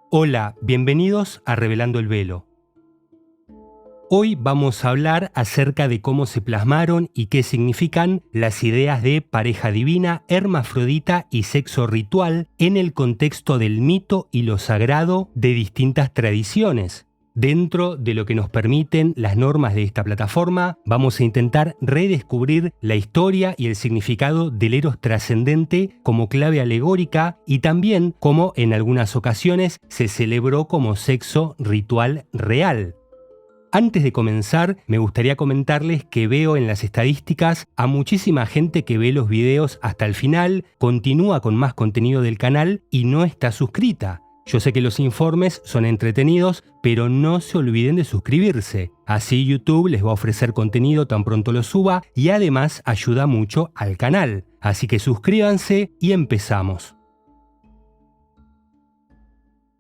Hola, bienvenidos a Revelando el Velo. Hoy vamos a hablar acerca de cómo se plasmaron y qué significan las ideas de pareja divina, hermafrodita y sexo ritual en el contexto del mito y lo sagrado de distintas tradiciones. Dentro de lo que nos permiten las normas de esta plataforma, vamos a intentar redescubrir la historia y el significado del eros trascendente como clave alegórica y también cómo en algunas ocasiones se celebró como sexo ritual real. Antes de comenzar, me gustaría comentarles que veo en las estadísticas a muchísima gente que ve los videos hasta el final, continúa con más contenido del canal y no está suscrita. Yo sé que los informes son entretenidos, pero no se olviden de suscribirse. Así YouTube les va a ofrecer contenido tan pronto lo suba y además ayuda mucho al canal. Así que suscríbanse y empezamos.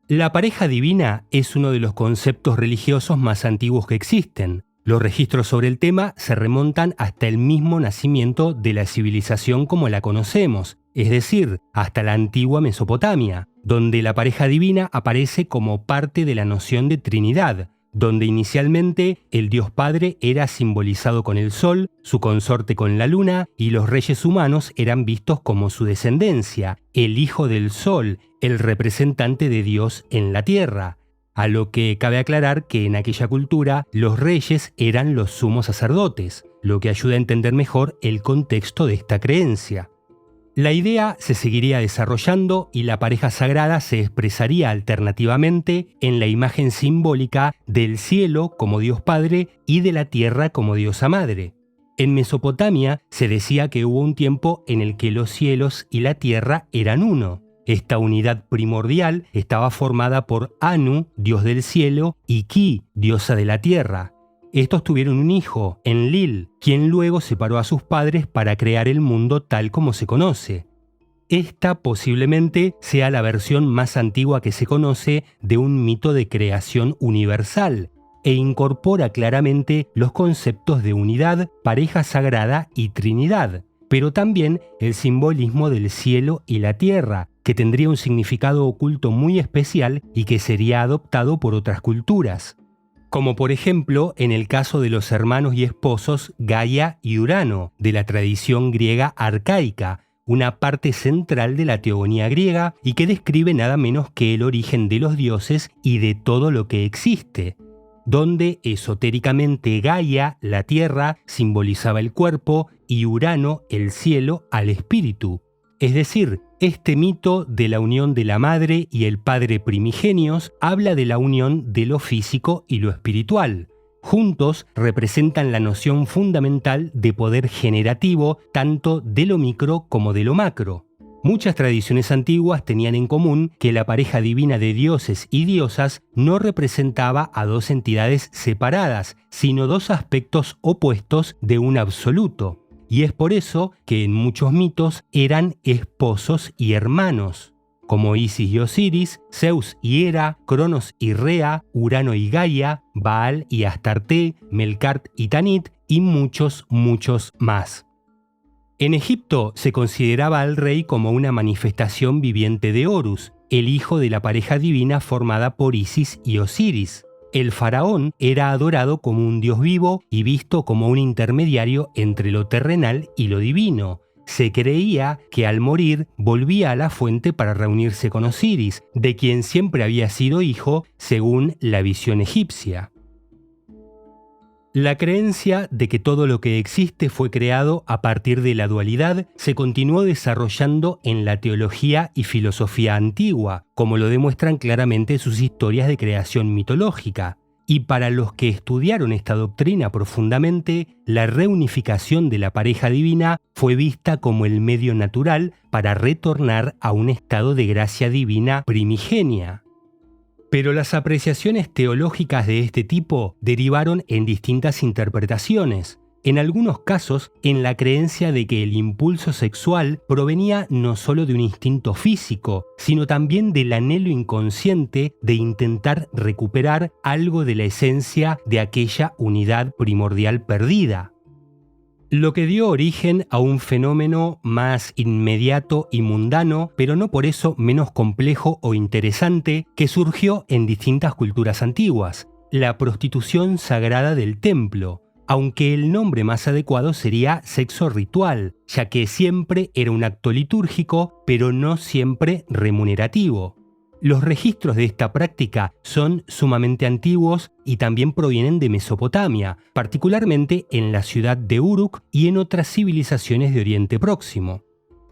La pareja divina es uno de los conceptos religiosos más antiguos que existen. Los registros sobre el tema se remontan hasta el mismo nacimiento de la civilización como la conocemos, es decir, hasta la antigua Mesopotamia, donde la pareja divina aparece como parte de la noción de Trinidad, donde inicialmente el Dios Padre era simbolizado con el Sol, su consorte con la Luna, y los reyes humanos eran vistos como su descendencia, el Hijo del Sol, el representante de Dios en la Tierra. A lo que cabe aclarar que en aquella cultura los reyes eran los sumos sacerdotes, lo que ayuda a entender mejor el contexto de esta creencia. La idea se seguiría desarrollando y la pareja sagrada se expresaría alternativamente en la imagen simbólica del cielo como Dios Padre y de la tierra como diosa madre. En Mesopotamia se decía que hubo un tiempo en el que los cielos y la tierra eran uno. Esta unidad primordial estaba formada por Anu, dios del cielo, y Ki, diosa de la tierra. Estos tuvieron un hijo, Enlil, quien luego separó a sus padres para crear el mundo tal como se conoce. Esta posiblemente sea la versión más antigua que se conoce de un mito de creación universal e incorpora claramente los conceptos de unidad, pareja sagrada y Trinidad, pero también el simbolismo del cielo y la tierra, que tendría un significado oculto muy especial y que sería adoptado por otras culturas. Como por ejemplo en el caso de los hermanos y esposos Gaia y Urano, de la tradición griega arcaica, una parte central de la teogonía griega y que describe nada menos que el origen de los dioses y de todo lo que existe, donde esotéricamente Gaia, la tierra, simbolizaba el cuerpo y Urano, el cielo, al espíritu. Es decir, este mito de la unión de la madre y el padre primigenios habla de la unión de lo físico y lo espiritual. Juntos representan la noción fundamental de poder generativo tanto de lo micro como de lo macro. Muchas tradiciones antiguas tenían en común que la pareja divina de dioses y diosas no representaba a dos entidades separadas, sino dos aspectos opuestos de un absoluto. Y es por eso que en muchos mitos eran esposos y hermanos, como Isis y Osiris, Zeus y Hera, Cronos y Rea, Urano y Gaia, Baal y Astarte, Melkart y Tanit y muchos más. En Egipto se consideraba al rey como una manifestación viviente de Horus, el hijo de la pareja divina formada por Isis y Osiris. El faraón era adorado como un dios vivo y visto como un intermediario entre lo terrenal y lo divino. Se creía que al morir volvía a la fuente para reunirse con Osiris, de quien siempre había sido hijo según la visión egipcia. La creencia de que todo lo que existe fue creado a partir de la dualidad se continuó desarrollando en la teología y filosofía antigua, como lo demuestran claramente sus historias de creación mitológica. Y para los que estudiaron esta doctrina profundamente, la reunificación de la pareja divina fue vista como el medio natural para retornar a un estado de gracia divina primigenia. Pero las apreciaciones teológicas de este tipo derivaron en distintas interpretaciones. En algunos casos, en la creencia de que el impulso sexual provenía no solo de un instinto físico, sino también del anhelo inconsciente de intentar recuperar algo de la esencia de aquella unidad primordial perdida. Lo que dio origen a un fenómeno más inmediato y mundano, pero no por eso menos complejo o interesante, que surgió en distintas culturas antiguas: la prostitución sagrada del templo, aunque el nombre más adecuado sería sexo ritual, ya que siempre era un acto litúrgico, pero no siempre remunerativo. Los registros de esta práctica son sumamente antiguos y también provienen de Mesopotamia, particularmente en la ciudad de Uruk y en otras civilizaciones de Oriente Próximo.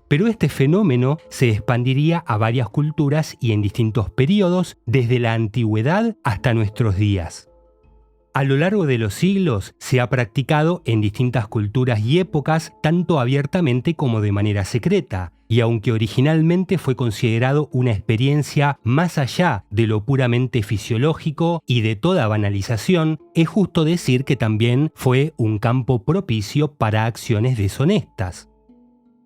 Pero este fenómeno se expandiría a varias culturas y en distintos periodos, desde la antigüedad hasta nuestros días. A lo largo de los siglos se ha practicado en distintas culturas y épocas, tanto abiertamente como de manera secreta, y aunque originalmente fue considerado una experiencia más allá de lo puramente fisiológico y de toda banalización, es justo decir que también fue un campo propicio para acciones deshonestas.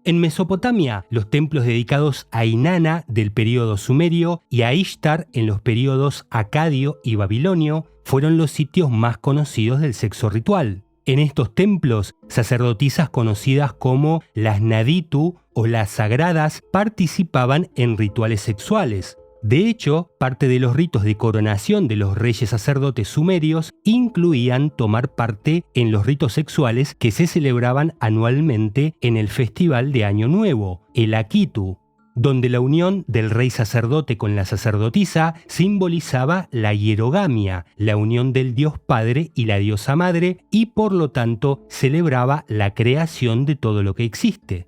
En Mesopotamia, los templos dedicados a Inanna del período sumerio y a Ishtar en los períodos acadio y babilonio fueron los sitios más conocidos del sexo ritual. En estos templos, sacerdotisas conocidas como las Naditu o las sagradas participaban en rituales sexuales. De hecho, parte de los ritos de coronación de los reyes sacerdotes sumerios incluían tomar parte en los ritos sexuales que se celebraban anualmente en el festival de Año Nuevo, el Akitu, donde la unión del rey sacerdote con la sacerdotisa simbolizaba la hierogamia, la unión del dios padre y la diosa madre, y por lo tanto celebraba la creación de todo lo que existe.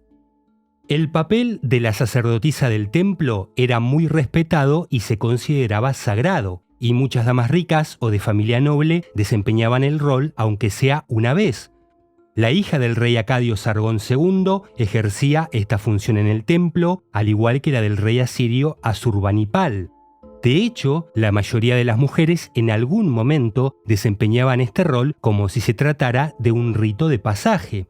El papel de la sacerdotisa del templo era muy respetado y se consideraba sagrado, y muchas damas ricas o de familia noble desempeñaban el rol aunque sea una vez. La hija del rey acadio Sargón II ejercía esta función en el templo, al igual que la del rey asirio Asurbanipal. De hecho, la mayoría de las mujeres en algún momento desempeñaban este rol como si se tratara de un rito de pasaje.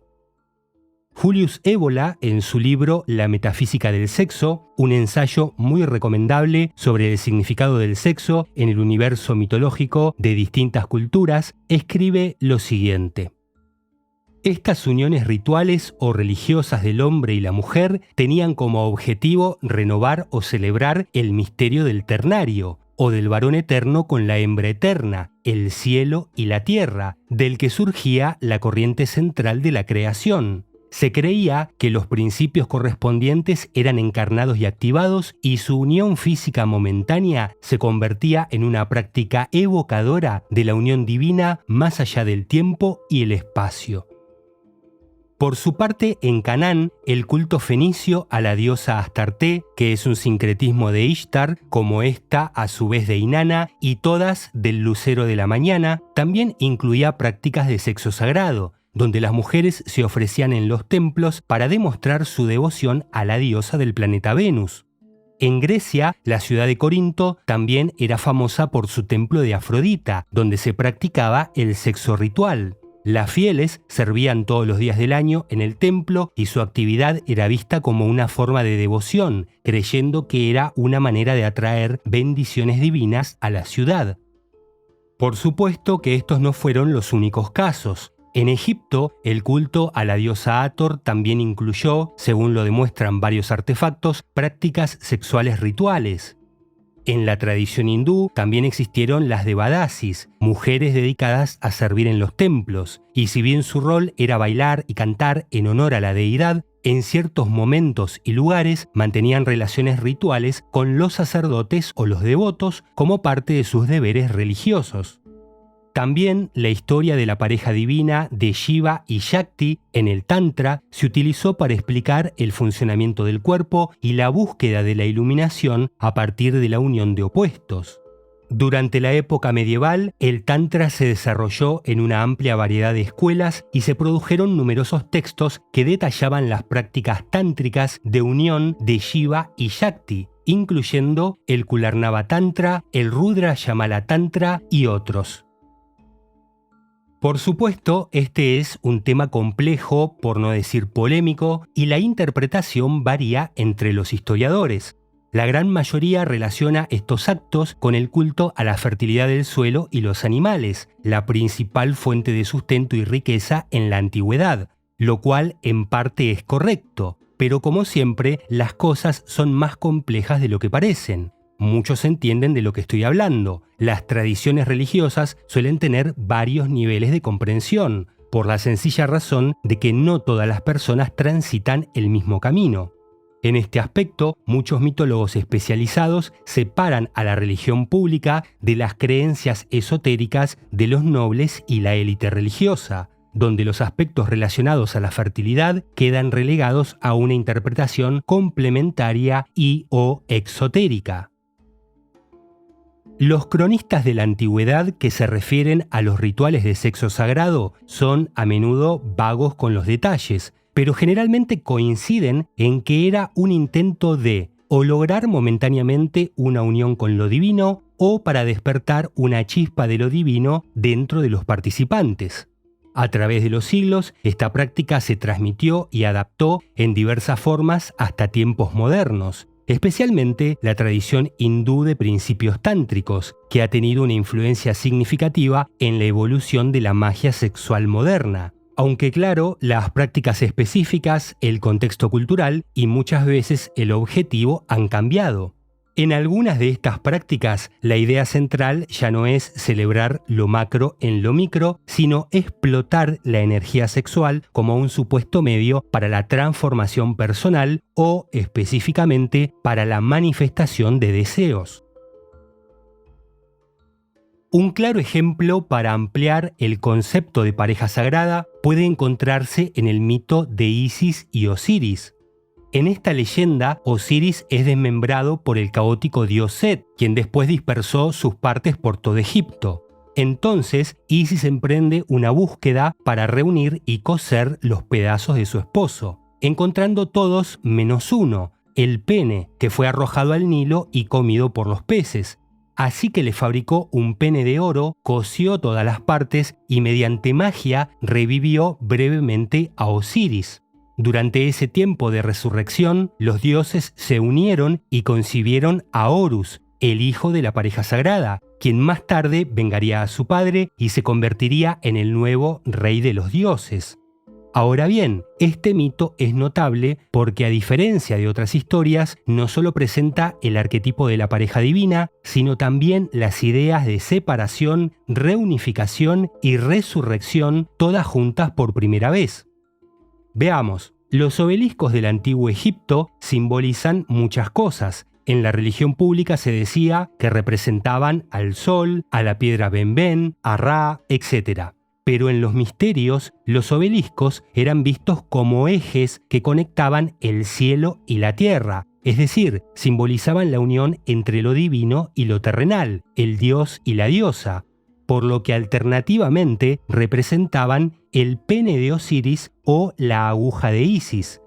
Julius Evola, en su libro La metafísica del sexo, un ensayo muy recomendable sobre el significado del sexo en el universo mitológico de distintas culturas, escribe lo siguiente: estas uniones rituales o religiosas del hombre y la mujer tenían como objetivo renovar o celebrar el misterio del ternario, o del varón eterno con la hembra eterna, el cielo y la tierra, del que surgía la corriente central de la creación. Se creía que los principios correspondientes eran encarnados y activados, y su unión física momentánea se convertía en una práctica evocadora de la unión divina más allá del tiempo y el espacio. Por su parte, en Canaán, el culto fenicio a la diosa Astarté, que es un sincretismo de Ishtar, como esta a su vez de Inanna, y todas del lucero de la mañana, también incluía prácticas de sexo sagrado, donde las mujeres se ofrecían en los templos para demostrar su devoción a la diosa del planeta Venus. En Grecia, la ciudad de Corinto también era famosa por su templo de Afrodita, donde se practicaba el sexo ritual. Las fieles servían todos los días del año en el templo y su actividad era vista como una forma de devoción, creyendo que era una manera de atraer bendiciones divinas a la ciudad. Por supuesto que estos no fueron los únicos casos. En Egipto, el culto a la diosa Hathor también incluyó, según lo demuestran varios artefactos, prácticas sexuales rituales. En la tradición hindú también existieron las devadasis, mujeres dedicadas a servir en los templos, y si bien su rol era bailar y cantar en honor a la deidad, en ciertos momentos y lugares mantenían relaciones rituales con los sacerdotes o los devotos como parte de sus deberes religiosos. También la historia de la pareja divina de Shiva y Shakti en el Tantra se utilizó para explicar el funcionamiento del cuerpo y la búsqueda de la iluminación a partir de la unión de opuestos. Durante la época medieval, el Tantra se desarrolló en una amplia variedad de escuelas y se produjeron numerosos textos que detallaban las prácticas tántricas de unión de Shiva y Shakti, incluyendo el Kularnava Tantra, el Rudra Yamala Tantra y otros. Por supuesto, este es un tema complejo, por no decir polémico, y la interpretación varía entre los historiadores. La gran mayoría relaciona estos actos con el culto a la fertilidad del suelo y los animales, la principal fuente de sustento y riqueza en la antigüedad. lo cual en parte es correcto, pero como siempre, las cosas son más complejas de lo que parecen. Muchos entienden de lo que estoy hablando. Las tradiciones religiosas suelen tener varios niveles de comprensión, por la sencilla razón de que no todas las personas transitan el mismo camino. En este aspecto, muchos mitólogos especializados separan a la religión pública de las creencias esotéricas de los nobles y la élite religiosa, donde los aspectos relacionados a la fertilidad quedan relegados a una interpretación complementaria y/o exotérica. Los cronistas de la antigüedad que se refieren a los rituales de sexo sagrado son a menudo vagos con los detalles, pero generalmente coinciden en que era un intento de o lograr momentáneamente una unión con lo divino o para despertar una chispa de lo divino dentro de los participantes. A través de los siglos, esta práctica se transmitió y adaptó en diversas formas hasta tiempos modernos, especialmente la tradición hindú de principios tántricos, que ha tenido una influencia significativa en la evolución de la magia sexual moderna. Aunque claro, las prácticas específicas, el contexto cultural y muchas veces el objetivo han cambiado. En algunas de estas prácticas, la idea central ya no es celebrar lo macro en lo micro, sino explotar la energía sexual como un supuesto medio para la transformación personal o, específicamente, para la manifestación de deseos. Un claro ejemplo para ampliar el concepto de pareja sagrada puede encontrarse en el mito de Isis y Osiris. En esta leyenda, Osiris es desmembrado por el caótico dios Set, quien después dispersó sus partes por todo Egipto. Entonces, Isis emprende una búsqueda para reunir y coser los pedazos de su esposo, encontrando todos menos uno, el pene, que fue arrojado al Nilo y comido por los peces. Así que le fabricó un pene de oro, cosió todas las partes y mediante magia revivió brevemente a Osiris. Durante ese tiempo de resurrección, los dioses se unieron y concibieron a Horus, el hijo de la pareja sagrada, quien más tarde vengaría a su padre y se convertiría en el nuevo rey de los dioses. Ahora bien, este mito es notable porque a diferencia de otras historias, no solo presenta el arquetipo de la pareja divina, sino también las ideas de separación, reunificación y resurrección, todas juntas por primera vez. Veamos, los obeliscos del antiguo Egipto simbolizan muchas cosas. En la religión pública se decía que representaban al sol, a la piedra Benben, a Ra, etc. Pero en los misterios, los obeliscos eran vistos como ejes que conectaban el cielo y la tierra, es decir, simbolizaban la unión entre lo divino y lo terrenal, el dios y la diosa, por lo que alternativamente representaban el pene de Osiris o la aguja de Isis.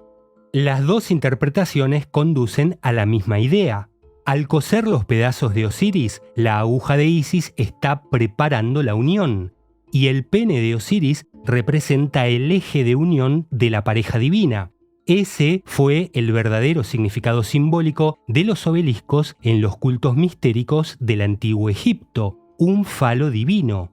Las dos interpretaciones conducen a la misma idea. Al coser los pedazos de Osiris, la aguja de Isis está preparando la unión, y el pene de Osiris representa el eje de unión de la pareja divina. Ese fue el verdadero significado simbólico de los obeliscos en los cultos mistéricos del antiguo Egipto, un falo divino.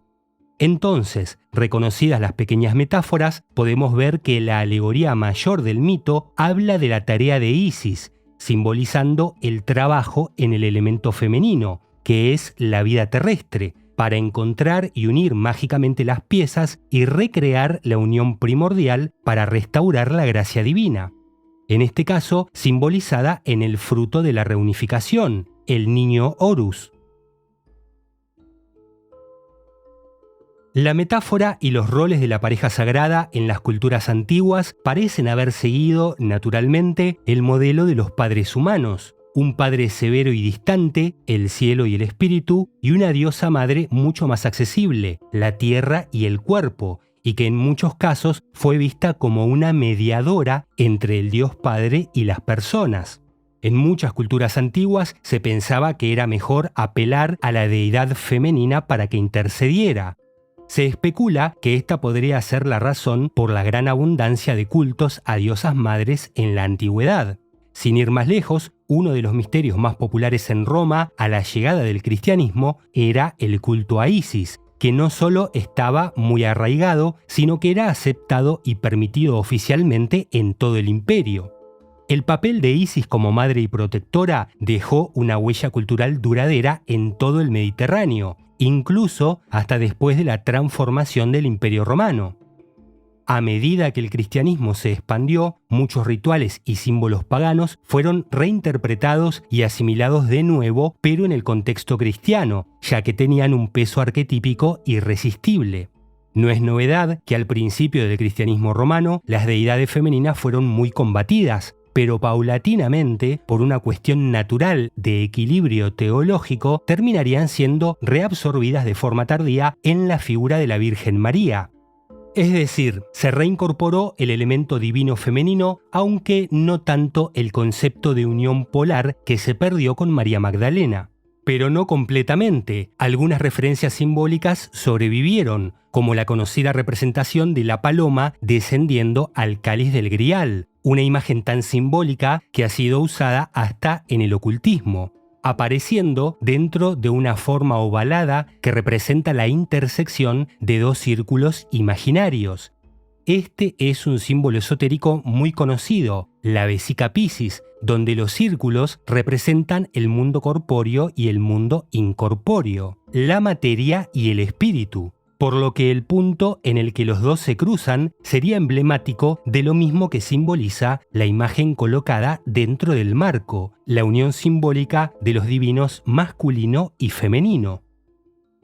Entonces, reconocidas las pequeñas metáforas, podemos ver que la alegoría mayor del mito habla de la tarea de Isis, simbolizando el trabajo en el elemento femenino, que es la vida terrestre, para encontrar y unir mágicamente las piezas y recrear la unión primordial para restaurar la gracia divina. En este caso, simbolizada en el fruto de la reunificación, el niño Horus. La metáfora y los roles de la pareja sagrada en las culturas antiguas parecen haber seguido, naturalmente, el modelo de los padres humanos. Un padre severo y distante, el cielo y el espíritu, y una diosa madre mucho más accesible, la tierra y el cuerpo, y que en muchos casos fue vista como una mediadora entre el Dios Padre y las personas. En muchas culturas antiguas se pensaba que era mejor apelar a la deidad femenina para que intercediera. Se especula que esta podría ser la razón por la gran abundancia de cultos a diosas madres en la antigüedad. Sin ir más lejos, uno de los misterios más populares en Roma a la llegada del cristianismo era el culto a Isis, que no solo estaba muy arraigado, sino que era aceptado y permitido oficialmente en todo el imperio. El papel de Isis como madre y protectora dejó una huella cultural duradera en todo el Mediterráneo, incluso hasta después de la transformación del Imperio Romano. A medida que el cristianismo se expandió, muchos rituales y símbolos paganos fueron reinterpretados y asimilados de nuevo, pero en el contexto cristiano, ya que tenían un peso arquetípico irresistible. No es novedad que al principio del cristianismo romano las deidades femeninas fueron muy combatidas, pero paulatinamente, por una cuestión natural de equilibrio teológico, terminarían siendo reabsorbidas de forma tardía en la figura de la Virgen María. Es decir, se reincorporó el elemento divino femenino, aunque no tanto el concepto de unión polar que se perdió con María Magdalena. Pero no completamente. Algunas referencias simbólicas sobrevivieron, como la conocida representación de la paloma descendiendo al cáliz del Grial, una imagen tan simbólica que ha sido usada hasta en el ocultismo, apareciendo dentro de una forma ovalada que representa la intersección de dos círculos imaginarios. Este es un símbolo esotérico muy conocido, la vesica Piscis, donde los círculos representan el mundo corpóreo y el mundo incorpóreo, la materia y el espíritu, por lo que el punto en el que los dos se cruzan sería emblemático de lo mismo que simboliza la imagen colocada dentro del marco, la unión simbólica de los divinos masculino y femenino.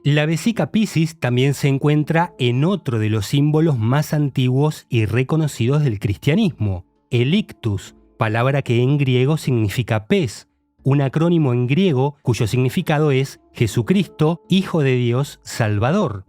La vesica Piscis también se encuentra en otro de los símbolos más antiguos y reconocidos del cristianismo, el ictus, palabra que en griego significa pez, un acrónimo en griego cuyo significado es Jesucristo, Hijo de Dios, Salvador.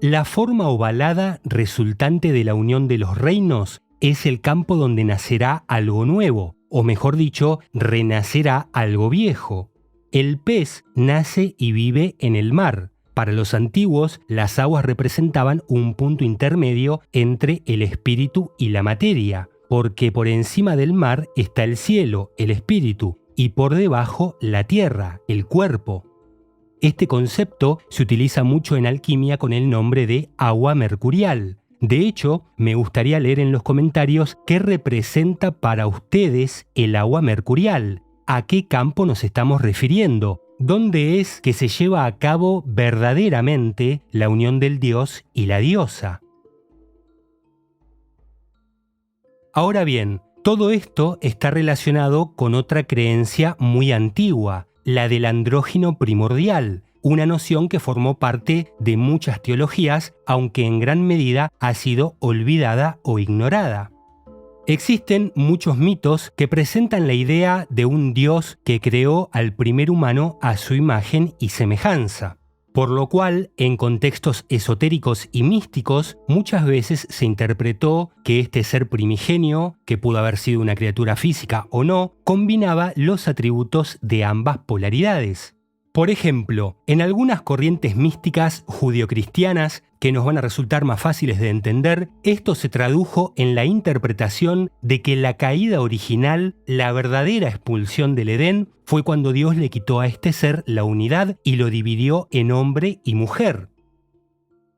La forma ovalada resultante de la unión de los reinos es el campo donde nacerá algo nuevo, o mejor dicho, renacerá algo viejo. El pez nace y vive en el mar. Para los antiguos, las aguas representaban un punto intermedio entre el espíritu y la materia, porque por encima del mar está el cielo, el espíritu, y por debajo la tierra, el cuerpo. Este concepto se utiliza mucho en alquimia con el nombre de agua mercurial. De hecho, me gustaría leer en los comentarios qué representa para ustedes el agua mercurial. ¿A qué campo nos estamos refiriendo? ¿Dónde es que se lleva a cabo verdaderamente la unión del dios y la diosa? Ahora bien, todo esto está relacionado con otra creencia muy antigua, la del andrógino primordial, una noción que formó parte de muchas teologías, aunque en gran medida ha sido olvidada o ignorada. Existen muchos mitos que presentan la idea de un Dios que creó al primer humano a su imagen y semejanza, por lo cual, en contextos esotéricos y místicos, muchas veces se interpretó que este ser primigenio, que pudo haber sido una criatura física o no, combinaba los atributos de ambas polaridades. Por ejemplo, en algunas corrientes místicas judeocristianas, que nos van a resultar más fáciles de entender, esto se tradujo en la interpretación de que la caída original, la verdadera expulsión del Edén, fue cuando Dios le quitó a este ser la unidad y lo dividió en hombre y mujer.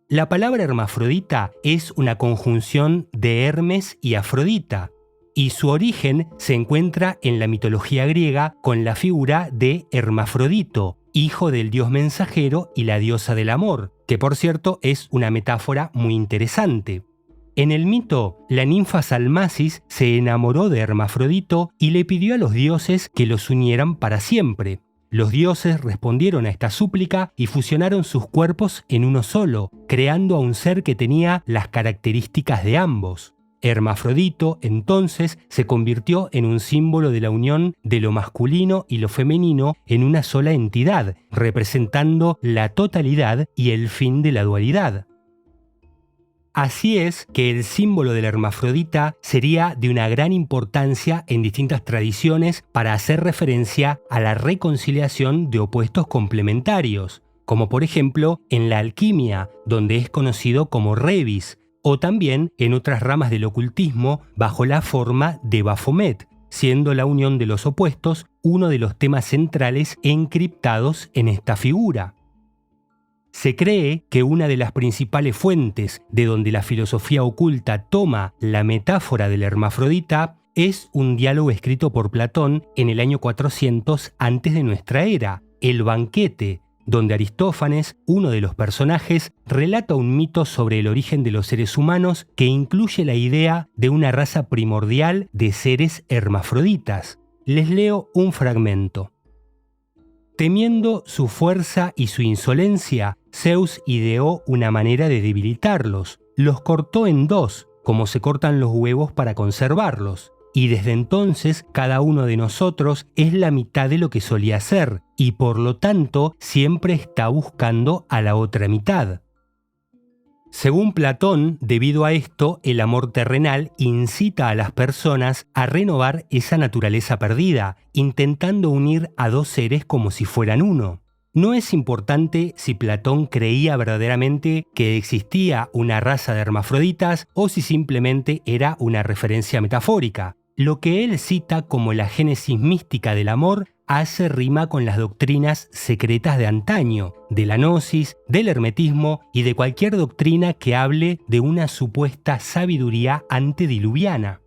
La palabra hermafrodita es una conjunción de Hermes y Afrodita, y su origen se encuentra en la mitología griega con la figura de Hermafrodito, hijo del dios mensajero y la diosa del amor, que por cierto es una metáfora muy interesante. En el mito, la ninfa Salmacis se enamoró de Hermafrodito y le pidió a los dioses que los unieran para siempre. Los dioses respondieron a esta súplica y fusionaron sus cuerpos en uno solo, creando a un ser que tenía las características de ambos. Hermafrodito, entonces, se convirtió en un símbolo de la unión de lo masculino y lo femenino en una sola entidad, representando la totalidad y el fin de la dualidad. Así es que el símbolo de la hermafrodita sería de una gran importancia en distintas tradiciones para hacer referencia a la reconciliación de opuestos complementarios, como por ejemplo en la alquimia, donde es conocido como Rebis, o también en otras ramas del ocultismo bajo la forma de Baphomet, siendo la unión de los opuestos uno de los temas centrales encriptados en esta figura. Se cree que una de las principales fuentes de donde la filosofía oculta toma la metáfora del hermafrodita es un diálogo escrito por Platón en el año 400 antes de nuestra era, El banquete, donde Aristófanes, uno de los personajes, relata un mito sobre el origen de los seres humanos que incluye la idea de una raza primordial de seres hermafroditas. Les leo un fragmento. Temiendo su fuerza y su insolencia, Zeus ideó una manera de debilitarlos. Los cortó en dos, como se cortan los huevos para conservarlos. Y desde entonces cada uno de nosotros es la mitad de lo que solía ser, y por lo tanto siempre está buscando a la otra mitad. Según Platón, debido a esto, el amor terrenal incita a las personas a renovar esa naturaleza perdida, intentando unir a dos seres como si fueran uno. No es importante si Platón creía verdaderamente que existía una raza de hermafroditas o si simplemente era una referencia metafórica. Lo que él cita como la génesis mística del amor hace rima con las doctrinas secretas de antaño, de la gnosis, del hermetismo y de cualquier doctrina que hable de una supuesta sabiduría antediluviana.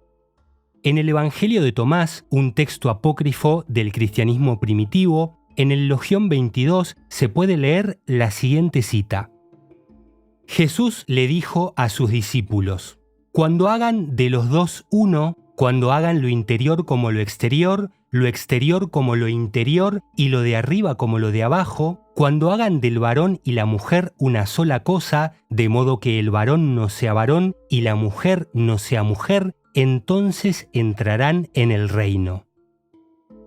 En el Evangelio de Tomás, un texto apócrifo del cristianismo primitivo, en el Logión 22 se puede leer la siguiente cita. Jesús le dijo a sus discípulos, cuando hagan de los dos uno, cuando hagan lo interior como lo exterior como lo interior y lo de arriba como lo de abajo, cuando hagan del varón y la mujer una sola cosa, de modo que el varón no sea varón y la mujer no sea mujer, entonces entrarán en el reino.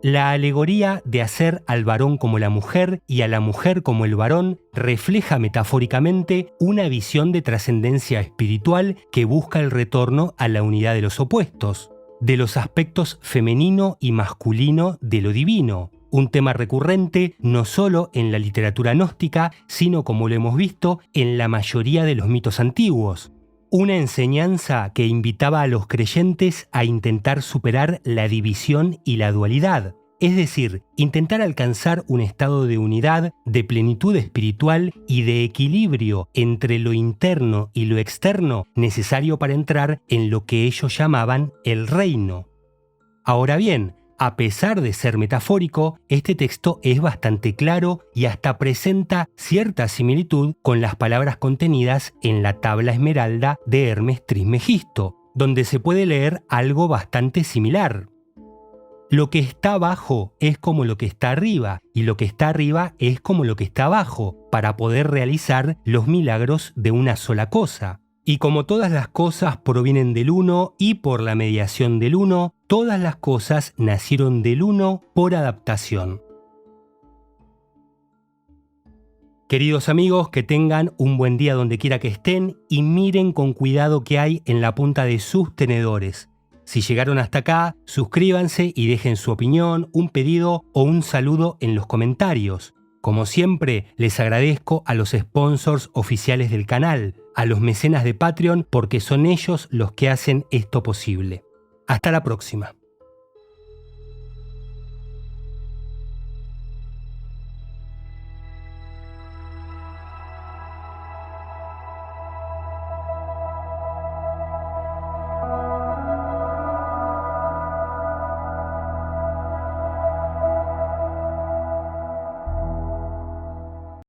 La alegoría de hacer al varón como la mujer y a la mujer como el varón refleja metafóricamente una visión de trascendencia espiritual que busca el retorno a la unidad de los opuestos, de los aspectos femenino y masculino de lo divino, un tema recurrente no solo en la literatura gnóstica, sino como lo hemos visto en la mayoría de los mitos antiguos. Una enseñanza que invitaba a los creyentes a intentar superar la división y la dualidad, es decir, intentar alcanzar un estado de unidad, de plenitud espiritual y de equilibrio entre lo interno y lo externo necesario para entrar en lo que ellos llamaban el reino. Ahora bien, a pesar de ser metafórico, este texto es bastante claro y hasta presenta cierta similitud con las palabras contenidas en la tabla esmeralda de Hermes Trismegisto, donde se puede leer algo bastante similar. Lo que está abajo es como lo que está arriba, y lo que está arriba es como lo que está abajo, para poder realizar los milagros de una sola cosa. Y como todas las cosas provienen del Uno y por la mediación del Uno, todas las cosas nacieron del Uno por adaptación. Queridos amigos, que tengan un buen día donde quiera que estén y miren con cuidado qué hay en la punta de sus tenedores. Si llegaron hasta acá, suscríbanse y dejen su opinión, un pedido o un saludo en los comentarios. Como siempre, les agradezco a los sponsors oficiales del canal, a los mecenas de Patreon, porque son ellos los que hacen esto posible. Hasta la próxima.